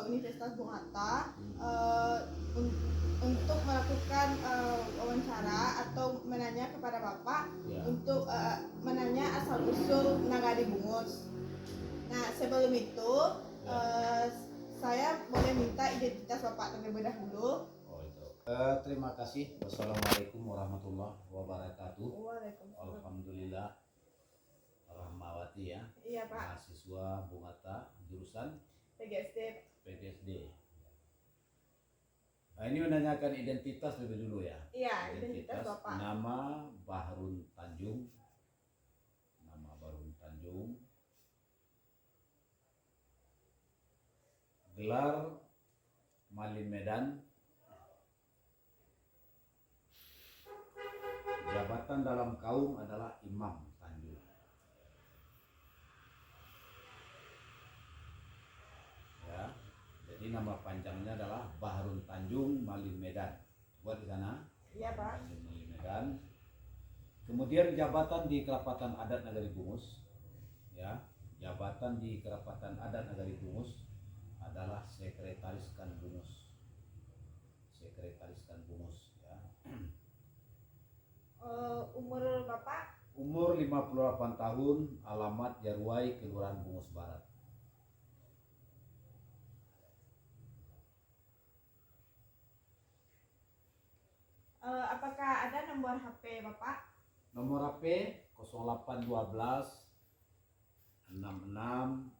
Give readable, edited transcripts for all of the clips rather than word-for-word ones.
Universitas Bung Hatta untuk melakukan wawancara atau menanya kepada Bapak untuk menanya asal usul Nagari Bungus. Nah, sebelum itu saya boleh minta identitas Bapak terlebih dahulu. Terima kasih. Wassalamualaikum warahmatullahi wabarakatuh. Waalaikumsalam. Alhamdulillah. Rahmawati ya. Iya, Pak. Mahasiswa Bung Hatta jurusan PGSD. Nah, ini menanyakan identitas lebih dulu ya. Iya, identitas Bapak. Nama Bahrun Tanjung. Gelar Malim Medan. Jabatan dalam kaum adalah Imam Tanjung. Ya, jadi nama panjangnya adalah Bahrun Tanjung Malim Medan. Buat di sana. Iya, Pak. Malim Medan. Kemudian jabatan di Kerapatan Adat Nagari Bungus. Ya, jabatan di Kerapatan Adat Nagari Bungus adalah Sekretaris Kan Bungus. Ya. Umur Bapak? Umur 58 tahun, alamat Jarwai, Kelurahan Bungus Barat. Apakah ada nomor HP Bapak? Nomor HP 0812 66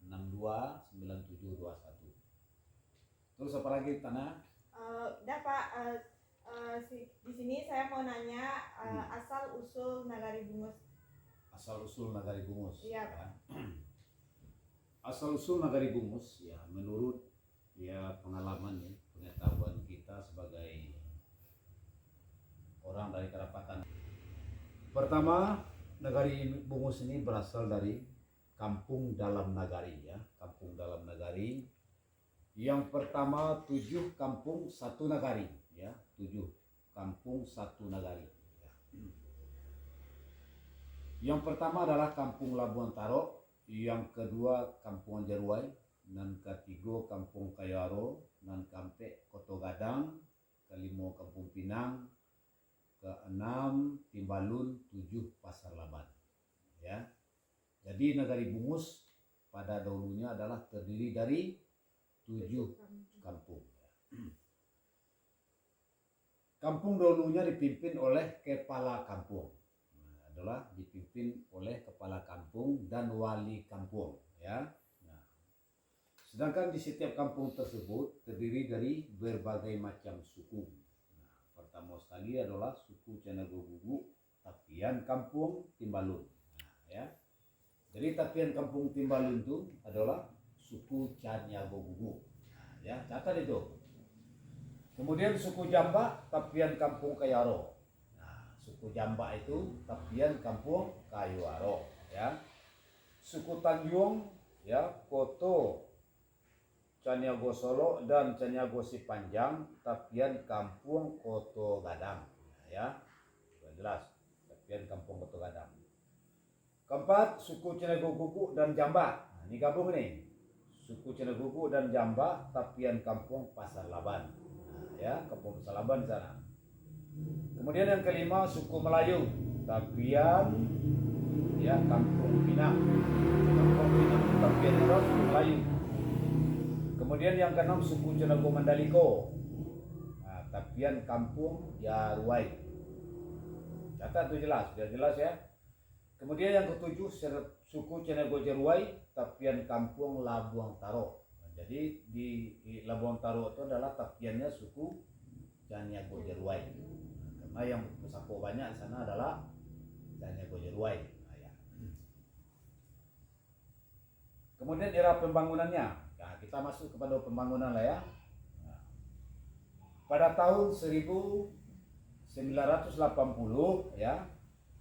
62 9721. Terus apa lagi Tanah? Udah Pak, di sini saya mau nanya asal usul Nagari Bungus. Asal usul Nagari Bungus. Iya, Ya. Asal usul Nagari Bungus ya menurut ya pengalaman ya, pengetahuan kita sebagai orang dari Kerapatan. Pertama, Nagari Bungus ini berasal dari Kampung Dalam Nagari ya, Kampung Dalam Nagari. Yang pertama 7 kampung 1 nagari ya, 7 kampung 1 nagari ya. Yang pertama adalah Kampung Labuan Taro, yang kedua Kampung Jarwai, nan ketiga Kampung Kayaro, nan kampe Koto Gadang, kelima Kampung Pinang, keenam Timbalun, 7 Pasar Laban ya. Jadi Nagari Bungus pada dahulunya adalah terdiri dari 7 kampung. Kampung dahulunya dipimpin oleh kepala kampung. Adalah dipimpin oleh kepala kampung dan wali kampung ya. Nah, sedangkan di setiap kampung tersebut terdiri dari berbagai macam suku. Nah, pertama sekali adalah suku Canagogugu, Tapian Kampung Timbalun. Nah, ya. Jadi Tapian Kampung Timbalun itu adalah suku Caniagogugu. Nah, ya, catat itu. Kemudian suku Jamba, Tapian Kampung Kayaro. Nah, suku Jamba itu Tapian Kampung Kayaro, ya. Suku Tanjung, ya, Koto Caniago Solo dan Caniago Sipanjang, Tapian Kampung Koto Gadang. Nah, ya. Sudah jelas, Tapian Kampung Koto Gadang. Keempat, suku Caniagogugu dan Jamba. Nah, ini gabung nih. Suku Caniagogugu dan Jamba, Tapian Kampung Pasar Laban. Nah, ya, Kampung Pasar Laban di sana. Kemudian yang kelima, suku Melayu, Tapian ya Kampung Pinang. Kampung Pinang itu Tapian itu suku Melayu. Kemudian yang keenam, suku Canago Mandaliko. Nah, Tapian Kampung Jarwai. Catat itu jelas, sudah jelas ya. Kemudian yang ketujuh, suku Canago Jarwai, Tapian Kampung Labuang Taro. Nah, jadi di Labuang Taro itu adalah tapiannya suku Caniago Jarwai. Nah, karena yang pesako banyak di sana adalah Caniago Jarwai. Nah, ya. Kemudian era pembangunannya. Nah, kita masuk kepada pembangunan lah ya. Nah, pada tahun 1980 ya,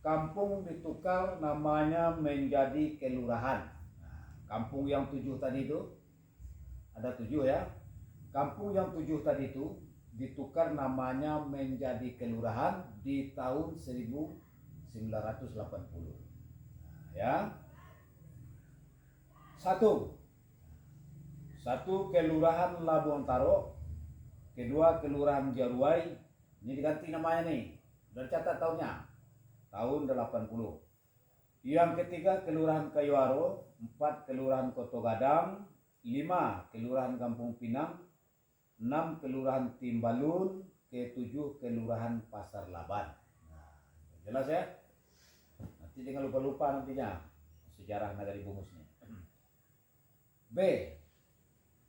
kampung ditukar namanya menjadi kelurahan. Nah, kampung yang 7 tadi itu, ada 7 ya. Kampung yang 7 tadi itu ditukar namanya menjadi kelurahan di tahun 1980. Nah, ya. 1. Satu Kelurahan Labuan Taro, kedua Kelurahan Jaruai, ini diganti namanya nih, dan catat tahunnya, tahun 80. Yang ketiga Kelurahan Kayuaro, 4 Kelurahan Koto Gadang, 5 Kelurahan Kampung Pinang, 6 Kelurahan Timbalun, ke-7 Kelurahan Pasar Laban. Nah, jelas ya? Nanti jangan lupa-lupa nantinya sejarah Nagari Bungusnya. B.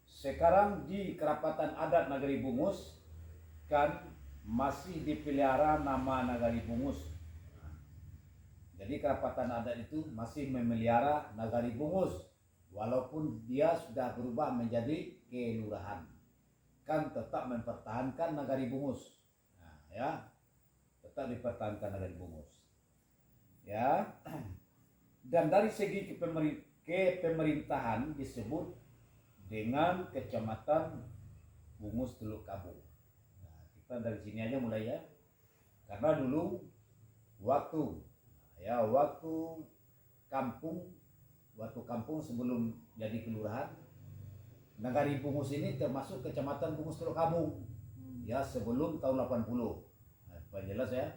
Sekarang di Kerapatan Adat Nagari Bungus kan masih dipelihara nama Nagari Bungus. Jadi Kerapatan Adat itu masih memelihara Nagari Bungus walaupun dia sudah berubah menjadi kelurahan. Kan tetap mempertahankan Nagari Bungus. Nah, ya. Tetap dipertahankan Nagari Bungus. Ya. Dan dari segi kepemerintahan disebut dengan Kecamatan Bungus Teluk Kabung. Nah, kita dari sini aja mulai ya. Karena dulu waktu kampung sebelum jadi kelurahan, Nagari Bungus ini termasuk Kecamatan Bungus Teluk Kabung. Ya, sebelum tahun 80. Nah, supaya jelas ya.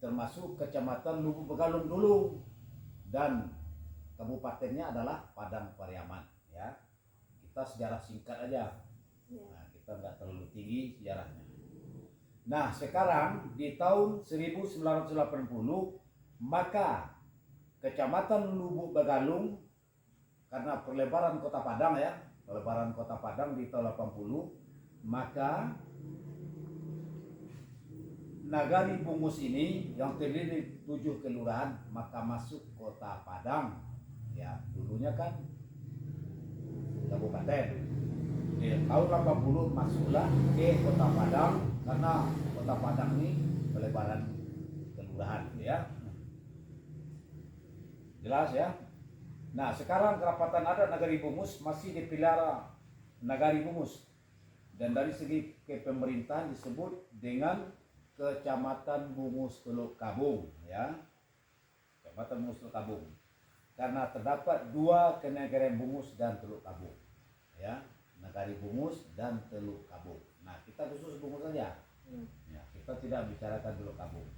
Termasuk Kecamatan Lubuk Begalung dulu, dan kabupatennya adalah Padang Pariaman. Ya, kita sejarah singkat aja. Nah, kita nggak terlalu tinggi sejarahnya. Nah, sekarang di tahun 1980 maka Kecamatan Lubuk Begalung, karena perlebaran Kota Padang ya, perlebaran Kota Padang di tahun 80, maka Nagari Bungus ini yang terdiri 7 kelurahan maka masuk Kota Padang. Ya, dulunya kan kabupaten. Di tahun 80 masuklah ke Kota Padang karena Kota Padang ini pelebaran kelurahan ya. Jelas ya? Nah, sekarang Kerapatan Adat Nagari Bungus masih dipelihara Nagari Bungus. Dan dari segi kepemerintahan disebut dengan Kecamatan Bungus Teluk Kabung ya. Kecamatan Bungus Teluk Kabung. Karena terdapat 2 kenegarian Bungus dan Teluk Kabung. Ya, Nagari Bungus dan Teluk Kabung. Nah, kita khusus Bungus saja. Ya, kita tidak bicarakan Teluk Kabung.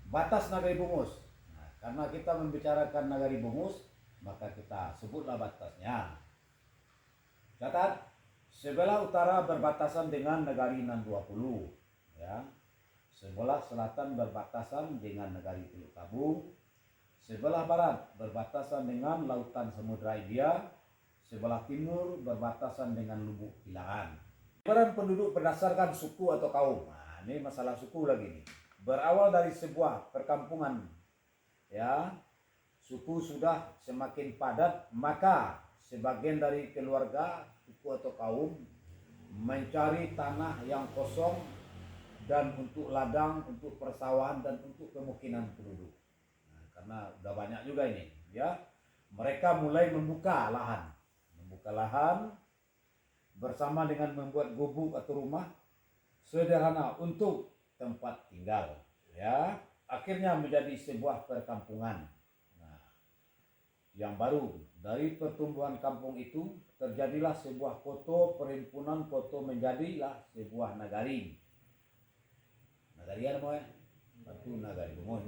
Batas Nagari Bungus. Nah, karena kita membicarakan Nagari Bungus, maka kita sebutlah batasnya. Catat, sebelah utara berbatasan dengan Nagari Nan 20. Ya. Sebelah selatan berbatasan dengan Nagari Teluk Kabung. Sebelah barat berbatasan dengan Lautan Samudra India. Sebelah timur berbatasan dengan Lubuk Pilangan. Peran penduduk berdasarkan suku atau kaum. Nah, ini masalah suku lagi nih. Berawal dari sebuah perkampungan. Ya, suku sudah semakin padat, maka sebagian dari keluarga, suku atau kaum mencari tanah yang kosong dan untuk ladang, untuk persawahan dan untuk pemukiman penduduk. Nah, karena udah banyak juga ini, ya. Mereka mulai membuka lahan bersama dengan membuat gubuk atau rumah sederhana untuk tempat tinggal, ya. Akhirnya menjadi sebuah perkampungan. Nah, yang baru dari pertumbuhan kampung itu terjadilah sebuah koto, perhimpunan koto menjadilah sebuah nagari. Nagari apa ya? Satu Nagari Bungus.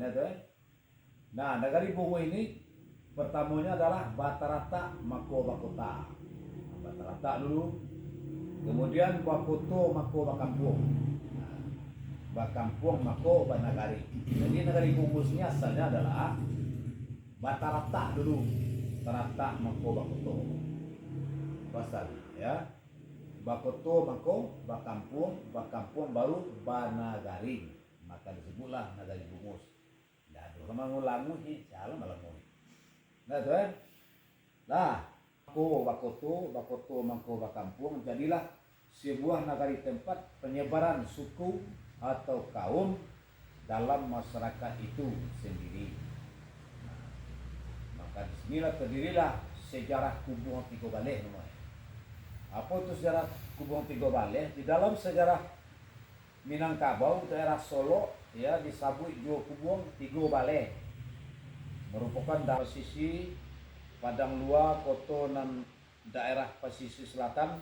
Nah, Nagari Bungus ini pertamanya adalah Batarata Mako Bakota. Batarata dulu, kemudian Bakoto Mako Bakampung. Nah, Bakampung Mako Banagari. Jadi Nagari Bungus ini asalnya adalah Batarata dulu, Batarata Mako Bakoto. Pasal ya. Bakoto Mako Bakampung, Bakampung baru Banagari. Maka disebutlah Nagari Bungus. Nah, sama ngulangu sih, salah malah mau. Nah, tuh kan? Nah, Mako Bakoto, Bakoto Mako Bakampung jadilah sebuah nagari tempat penyebaran suku atau kaum dalam masyarakat itu sendiri. Nah, maka disinilah terdirilah sejarah Kubung Tigo Baleh namanya. Apa itu sejarah Kubung Tigo Baleh? Di dalam sejarah Minangkabau, daerah Solo, ya, disebut juga Kubung Tigo Baleh. Merupakan dari sisi Padang Luar, Koto, dan daerah pesisir selatan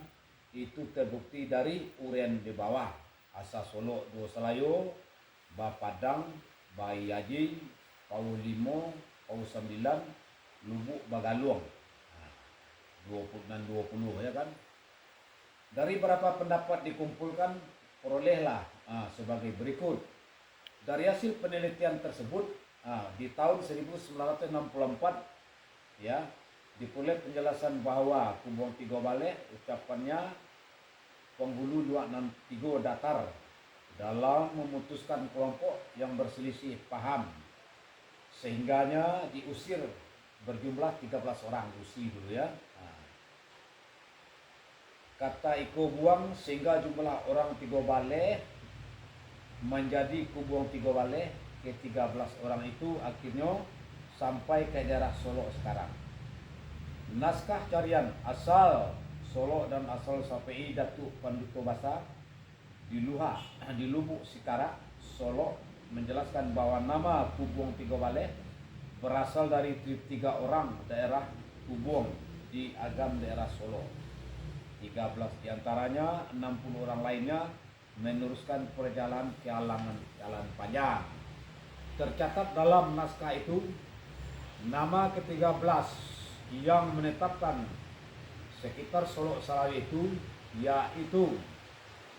itu terbukti dari urean di bawah Asa Solo Dua Selayo, Bapadang, Bayi Yaji, Pau 5, Pau 9, Lubuk Bagaluang. 20 dan 20 ya kan. Dari berapa pendapat dikumpulkan, perolehlah sebagai berikut. Dari hasil penelitian tersebut, di tahun 1964 ya, diperoleh penjelasan bahwa Kubong Tiga Baleh ucapannya penghulu 263 datar dalam memutuskan kelompok yang berselisih paham, sehingganya diusir berjumlah 13 orang Rusi dulu ya. Kata Iko buang sehingga jumlah orang Tiga Baleh menjadi Kubong Tiga Baleh ke 13 orang itu akhirnya sampai ke daerah Solo sekarang. Naskah carian asal Solo dan asal Sapei Datuk Panduto Basa di Lubuk Sikara, Solo menjelaskan bahwa nama Kubong Tiga Baleh berasal dari 3 orang daerah Kubong di Agam daerah Solo. 13 diantaranya, 60 orang lainnya meneruskan perjalanan ke jalan panjang. Tercatat dalam naskah itu, nama ke-13 yang menetapkan sekitar Solo Salawi itu yaitu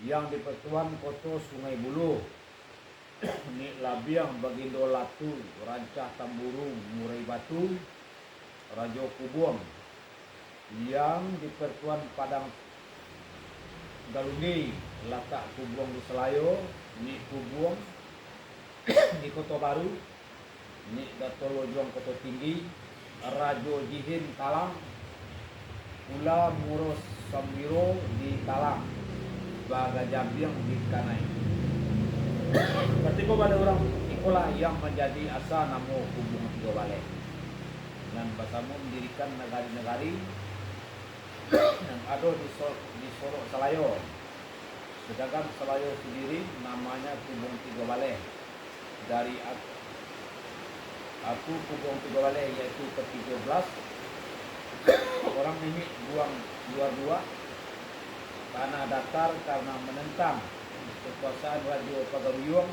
yang di Pertuan Koto Sungai Buloh, Nik Labiang, Bagindo Latu, Rancah Tamburung, Murai Batu, Rajo Kubong, yang di Pertuan Padang Galungi, Latak Kubong di Selayo, Nik Kubong di Kota Baru, Nik Datolojong Kota Tinggi, Rajo Jihin Talang, Pula Muros Samiro di Talang, Bagajabiang di Kanai. Ketika pada orang itulah yang menjadi asa nama Kubong Tiga Baleh. Dan Basamu mendirikan negari-negari yang ada di Solo Selayo. Sedangkan Selayo sendiri namanya Kubong Tiga Baleh. Dari aku Kubong Tiga Baleh yaitu ke-13. Orang ini buang dua tanah datar karena menentang kekuasaan Raja Pagaruyung,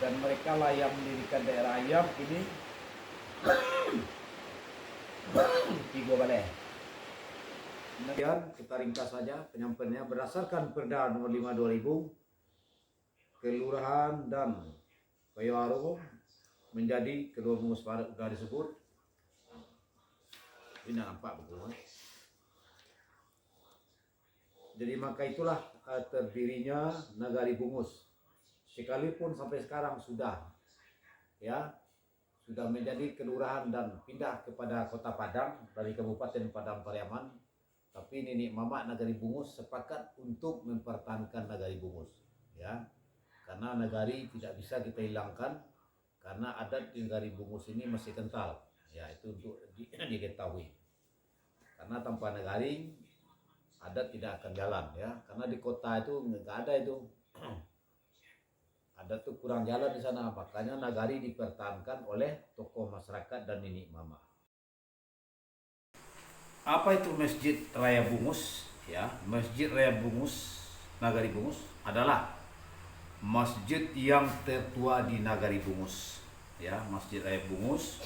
dan mereka lah yang mendirikan daerah Ayam ini Tiga Baleh. Kemudian kita ringkas saja penyampaiannya. Berdasarkan Perda nomor 5 2000, Kelurahan dan Kayawaro menjadi kedua bungus sudah disebut. Ini nampak betul. Jadi maka itulah terdirinya Nagari Bungus. Sekalipun sampai sekarang sudah menjadi kelurahan dan pindah kepada Kota Padang dari Kabupaten Padang Pariaman, tapi Nenek Mama Nagari Bungus sepakat untuk mempertahankan Nagari Bungus, ya. Karena nagari tidak bisa kita hilangkan, karena adat di Nagari Bungus ini masih kental, ya, itu untuk diketahui. Karena tanpa nagari adat tidak akan jalan, ya. Karena di kota itu nggak ada itu. Adat tuh kurang jalan di sana, makanya nagari dipertahankan oleh tokoh masyarakat dan nenek mama. Apa itu Masjid Raya Bungus? Ya, Masjid Raya Bungus, Nagari Bungus adalah masjid yang tertua di Nagari Bungus. Ya, Masjid Raya Bungus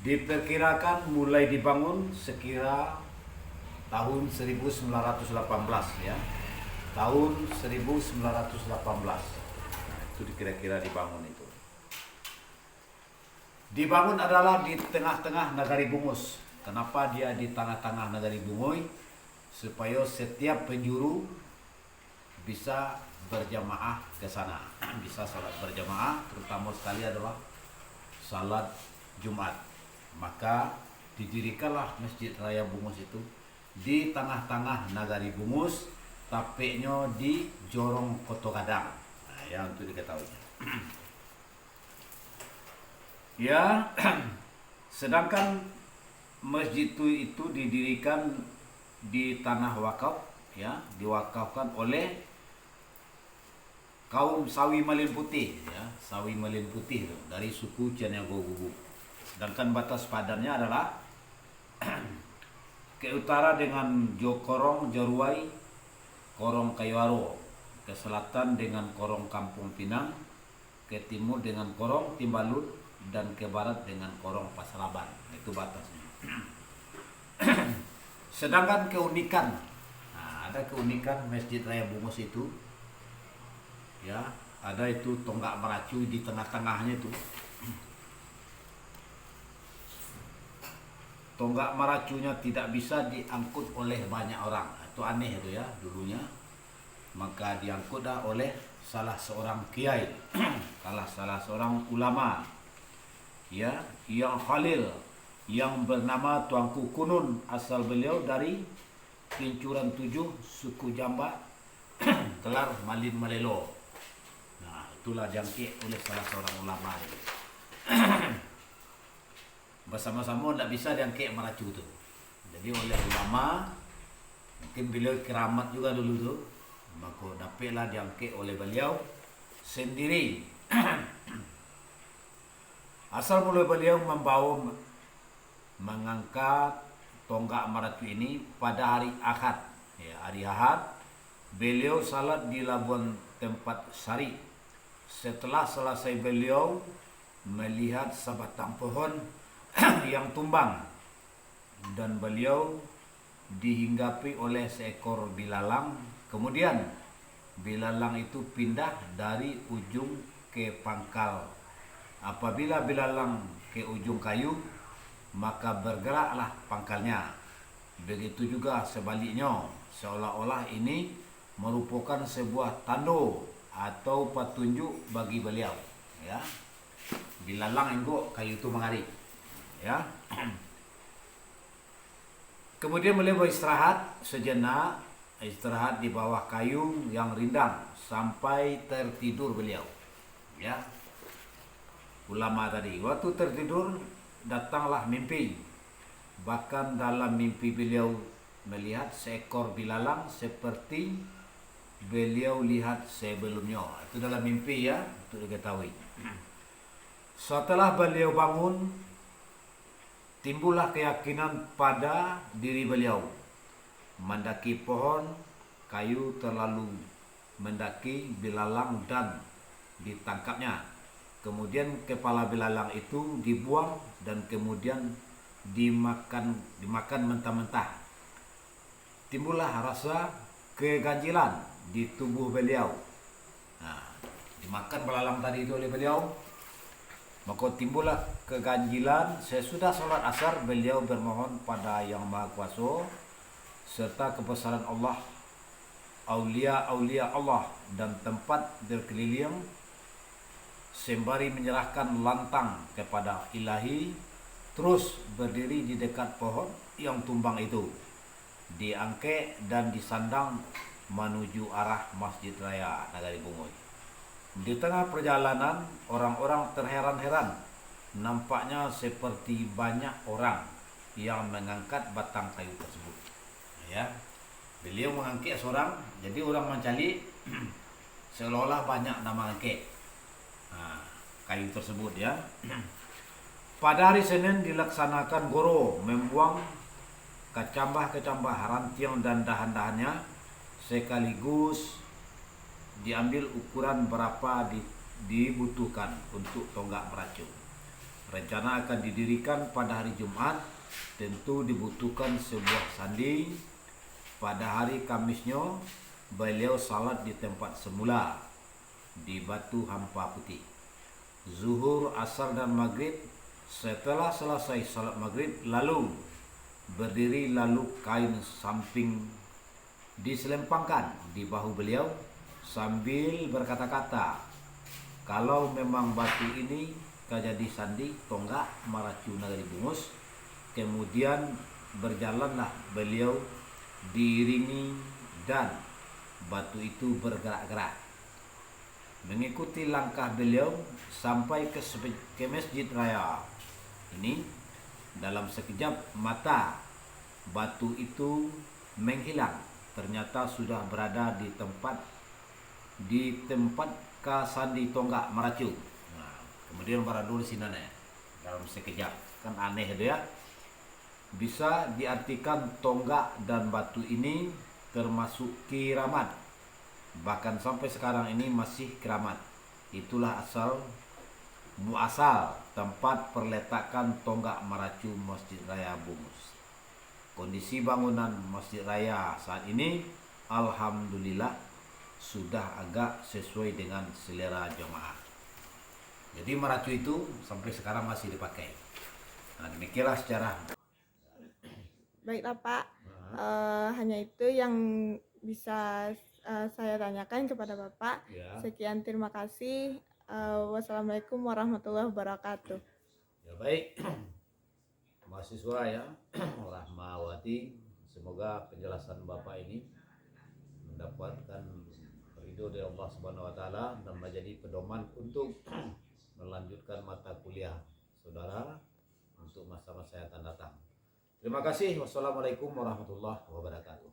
diperkirakan mulai dibangun sekira tahun 1918, ya. Tahun 1918. Nah, itu kira-kira dibangun itu. Dibangun adalah di tengah-tengah Nagari Bungus. Kenapa dia di tengah-tengah Nagari Bungus? Supaya setiap penjuru bisa berjamaah ke sana, bisa salat berjamaah, terutama sekali adalah salat Jumat. Maka didirikanlah Masjid Raya Bungus itu di tengah-tengah Nagari Bungus, tapeknya di Jorong Koto Kadang. Nah, ya, untuk diketahui. Ya, sedangkan masjid itu didirikan di tanah wakaf, ya, diwakafkan oleh kaum Sawi Malin Putih, ya, Sawi Malin Putih itu, dari suku Caniago Gubuk. Sedangkan batas padannya adalah ke utara dengan Jokorong Jaruai, Korong Kayuaro, ke selatan dengan Korong Kampung Pinang, ke timur dengan Korong Timbalut, dan ke barat dengan Korong Pasalaban. Itu batasnya. Sedangkan keunikan, ada keunikan Masjid Raya Bungus itu, ya, ada itu tonggak meracu di tengah-tengahnya itu. Tonggak meracunya tidak bisa diangkut oleh banyak orang. Itu aneh itu ya dulunya. Maka diangkut dah oleh salah seorang kiai, salah seorang ulama, ya, yang khalil, yang bernama Tuanku Kunun. Asal beliau dari Pincuran 7, suku Jamba, Kelar Malin Malelo. Nah, itulah diangkut oleh salah seorang ulama ini. Bersama-sama tidak bisa diangkut meracu tu. Jadi oleh ulama, mungkin beliau keramat juga dulu tu, maka dapatlah diangkut oleh beliau sendiri. Asal mula beliau membawa mengangkat tonggak meracu ini pada hari Ahad. Ya, hari Ahad beliau salat di Labuan Tempat Sari. Setelah selesai beliau melihat sebatang pohon yang tumbang dan beliau dihinggapi oleh seekor bilalang. Kemudian bilalang itu pindah dari ujung ke pangkal. Apabila bilalang ke ujung kayu, maka bergeraklah pangkalnya. Begitu juga sebaliknya, seolah-olah ini merupakan sebuah tanda atau petunjuk bagi beliau, ya. Bilalang enggok kayu itu mengari, ya. Kemudian beliau beristirahat sejenak, istirahat di bawah kayu yang rindang sampai tertidur beliau, ya. Ulama tadi waktu tertidur datanglah mimpi. Bahkan dalam mimpi beliau melihat seekor bilalang seperti beliau lihat sebelumnya. Itu dalam mimpi, ya, untuk diketahui. Setelah beliau bangun, timbullah keyakinan pada diri beliau. Mendaki pohon kayu terlalu mendaki bilalang dan ditangkapnya. Kemudian kepala bilalang itu dibuang dan kemudian dimakan mentah-mentah. Timbullah rasa keganjilan di tubuh beliau. Nah, dimakan belalang tadi itu oleh beliau, maka timbullah keganjilan. Sesudah sholat asar beliau bermohon pada Yang Maha Kuasa serta kebesaran Allah, aulia-aulia Allah dan tempat berkeliling, sembari menyerahkan lantang kepada Ilahi, terus berdiri di dekat pohon yang tumbang itu, diangkat dan disandang menuju arah Masjid Raya Nagari Bungoy. Di tengah perjalanan, orang-orang terheran-heran. Nampaknya seperti banyak orang yang mengangkat batang kayu tersebut. Ya, beliau mengangkat seorang, jadi orang mencari seolah-olah banyak nama angkat kayu tersebut, ya. Pada hari Senin dilaksanakan goro, membuang kecambah-kecambah ranting dan dahan-dahannya, sekaligus diambil ukuran berapa dibutuhkan untuk tonggak meracu. Rencana akan didirikan pada hari Jumat. Tentu dibutuhkan sebuah sandi. Pada hari Kamisnya beliau salat di tempat semula di Batu Hampa Putih. Zuhur, asar dan maghrib. Setelah selesai salat maghrib, lalu berdiri, lalu kain samping diselempangkan di bahu beliau sambil berkata-kata, kalau memang batu ini jadi sandi tonggak meracu Nagari Bungus. Kemudian berjalanlah beliau diiringi dan batu itu bergerak-gerak mengikuti langkah beliau sampai ke Masjid Raya ini. Dalam sekejap mata batu itu menghilang. Ternyata sudah berada di tempat kasandi tonggak meracu. Nah, kemudian beradu di sini dalam sekejap, kan aneh itu, ya. bisa diartikan tonggak dan batu ini termasuk kiramat. Bahkan sampai sekarang ini masih keramat. Itulah muasal tempat perletakan tonggak meracu Masjid Raya Bungus. Kondisi bangunan Masjid Raya saat ini alhamdulillah sudah agak sesuai dengan selera jemaah. Jadi meracu itu sampai sekarang masih dipakai. Nah, demikianlah secara. Baiklah Pak, hanya itu yang bisa saya tanyakan kepada Bapak. Ya. Sekian, terima kasih. Wassalamualaikum warahmatullahi wabarakatuh. Ya baik, mahasiswa ya, Rahmawati, semoga penjelasan Bapak ini mendapatkan ridho dari Allah Subhanahu wa taala dan menjadi pedoman untuk melanjutkan mata kuliah saudara untuk masa-masa yang akan datang. Terima kasih. Wassalamualaikum warahmatullahi wabarakatuh.